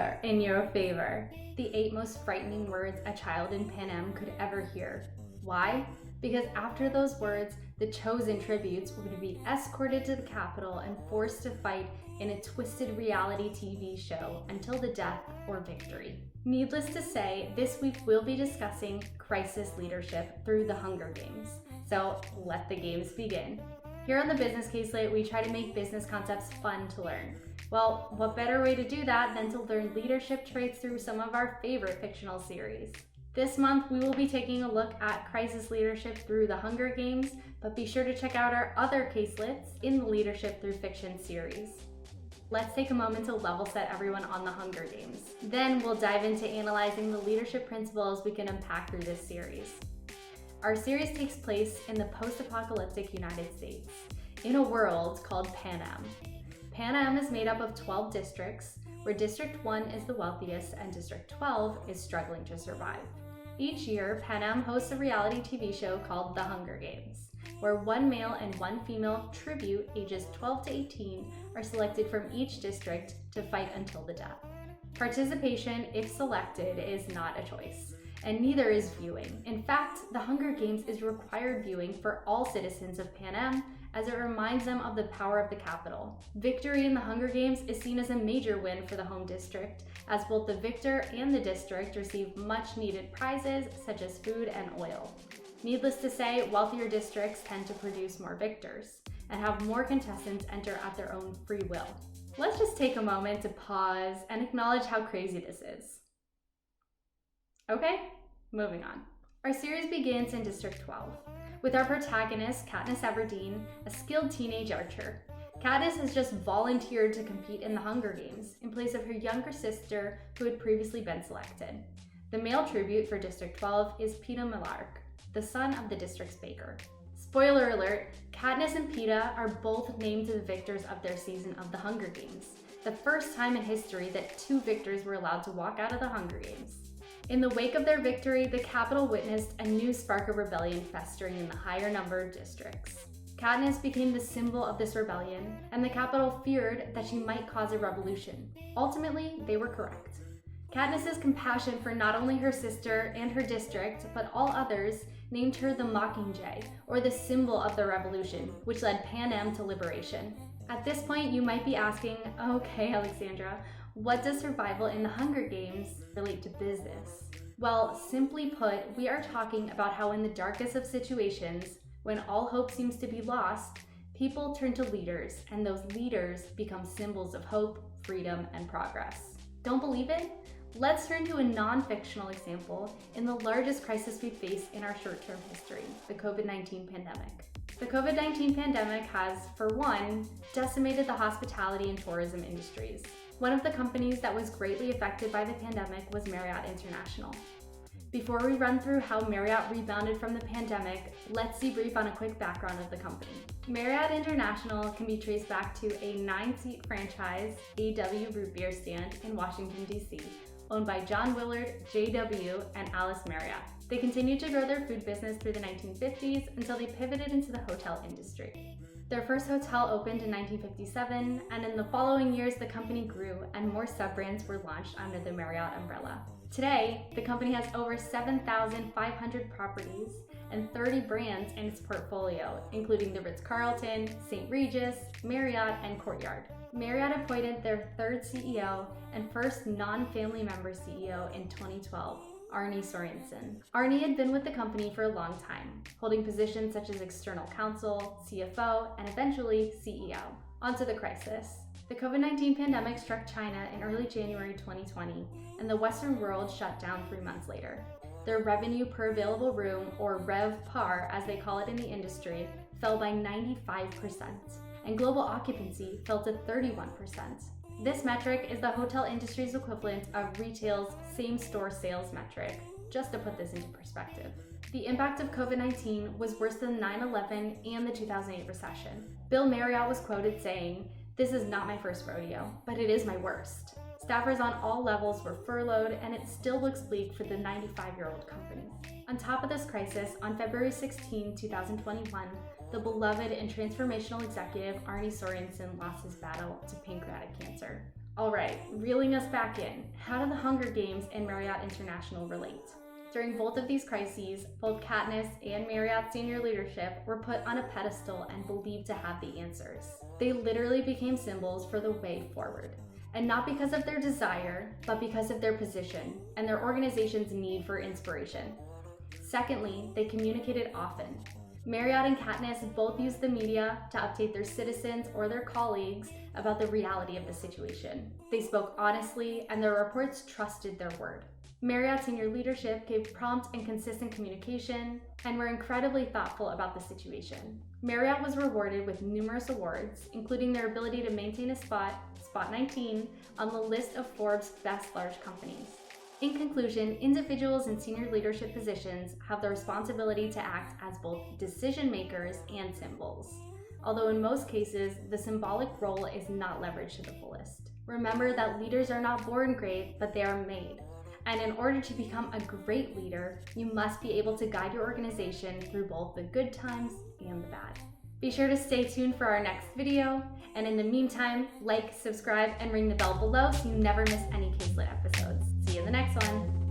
weather in your favor. The 8 most frightening words a child in Panem could ever hear. Why? Because after those words, the chosen tributes would be escorted to the Capitol and forced to fight in a twisted reality TV show until the death or victory. Needless to say, this week we'll be discussing crisis leadership through the Hunger Games. So let the games begin. Here on the Business Caselet, we try to make business concepts fun to learn. Well, what better way to do that than to learn leadership traits through some of our favorite fictional series? This month, we will be taking a look at crisis leadership through the Hunger Games, but be sure to check out our other caselets in the Leadership Through Fiction series. Let's take a moment to level set everyone on the Hunger Games. Then we'll dive into analyzing the leadership principles we can unpack through this series. Our series takes place in the post-apocalyptic United States, in a world called Panem. Panem is made up of 12 districts, where District 1 is the wealthiest and District 12 is struggling to survive. Each year, Panem hosts a reality TV show called The Hunger Games, where one male and one female tribute ages 12 to 18 are selected from each district to fight until the death. Participation, if selected, is not a choice, and neither is viewing. In fact, The Hunger Games is required viewing for all citizens of Panem, as it reminds them of the power of the Capitol. Victory in the Hunger Games is seen as a major win for the home district, as both the victor and the district receive much needed prizes such as food and oil. Needless to say, wealthier districts tend to produce more victors and have more contestants enter at their own free will. Let's just take a moment to pause and acknowledge how crazy this is. Okay, moving on. Our series begins in District 12, with our protagonist, Katniss Everdeen, a skilled teenage archer. Katniss has just volunteered to compete in the Hunger Games in place of her younger sister who had previously been selected. The male tribute for District 12 is Peeta Mellark, the son of the district's baker. Spoiler alert, Katniss and Peeta are both named the victors of their season of the Hunger Games, the first time in history that 2 victors were allowed to walk out of the Hunger Games. In the wake of their victory, the Capitol witnessed a new spark of rebellion festering in the higher numbered districts. Katniss became the symbol of this rebellion, and the Capitol feared that she might cause a revolution. Ultimately, they were correct. Katniss's compassion for not only her sister and her district, but all others, named her the Mockingjay, or the symbol of the revolution, which led Panem to liberation. At this point, you might be asking, okay, Alexandra, what does survival in the Hunger Games relate to business? Well, simply put, we are talking about how in the darkest of situations, when all hope seems to be lost, people turn to leaders, and those leaders become symbols of hope, freedom, and progress. Don't believe it? Let's turn to a non-fictional example in the largest crisis we face in our short-term history, the COVID-19 pandemic. The COVID-19 pandemic has, for one, decimated the hospitality and tourism industries. One of the companies that was greatly affected by the pandemic was Marriott International. Before we run through how Marriott rebounded from the pandemic, let's debrief on a quick background of the company. Marriott International can be traced back to a 9-seat franchise, A.W. Root Beer Stand in Washington, D.C., owned by John Willard, J.W., and Alice Marriott. They continued to grow their food business through the 1950s until they pivoted into the hotel industry. Their first hotel opened in 1957, and in the following years, the company grew and more sub-brands were launched under the Marriott umbrella. Today, the company has over 7,500 properties and 30 brands in its portfolio, including the Ritz-Carlton, St. Regis, Marriott, and Courtyard. Marriott appointed their 3rd CEO and first non-family member CEO in 2012, Arne Sorensen. Arne had been with the company for a long time, holding positions such as external counsel, CFO, and eventually CEO. Onto the crisis. The COVID-19 pandemic struck China in early January 2020, and the Western world shut down 3 months later. Their revenue per available room, or RevPAR as they call it in the industry, fell by 95%, and global occupancy fell to 31%. This metric is the hotel industry's equivalent of retail's same-store sales metric, just to put this into perspective. The impact of COVID-19 was worse than 9/11 and the 2008 recession. Bill Marriott was quoted saying, "This is not my first rodeo, but it is my worst." Staffers on all levels were furloughed, and it still looks bleak for the 95-year-old company. On top of this crisis, on February 16, 2021, the beloved and transformational executive Arne Sorensen lost his battle to pancreatic cancer. All right, reeling us back in, how do the Hunger Games and Marriott International relate? During both of these crises, both Katniss and Marriott senior leadership were put on a pedestal and believed to have the answers. They literally became symbols for the way forward. And not because of their desire, but because of their position and their organization's need for inspiration. Secondly, they communicated often. Marriott and Katniss both used the media to update their citizens or their colleagues about the reality of the situation. They spoke honestly, and their reports trusted their word. Marriott senior leadership gave prompt and consistent communication and were incredibly thoughtful about the situation. Marriott was rewarded with numerous awards, including their ability to maintain a spot 19, on the list of Forbes' best large companies. In conclusion, individuals in senior leadership positions have the responsibility to act as both decision makers and symbols, although in most cases, the symbolic role is not leveraged to the fullest. Remember that leaders are not born great, but they are made. And in order to become a great leader, you must be able to guide your organization through both the good times and the bad. Be sure to stay tuned for our next video, and in the meantime, like, subscribe, and ring the bell below so you never miss any Caselit episodes. See you in the next one.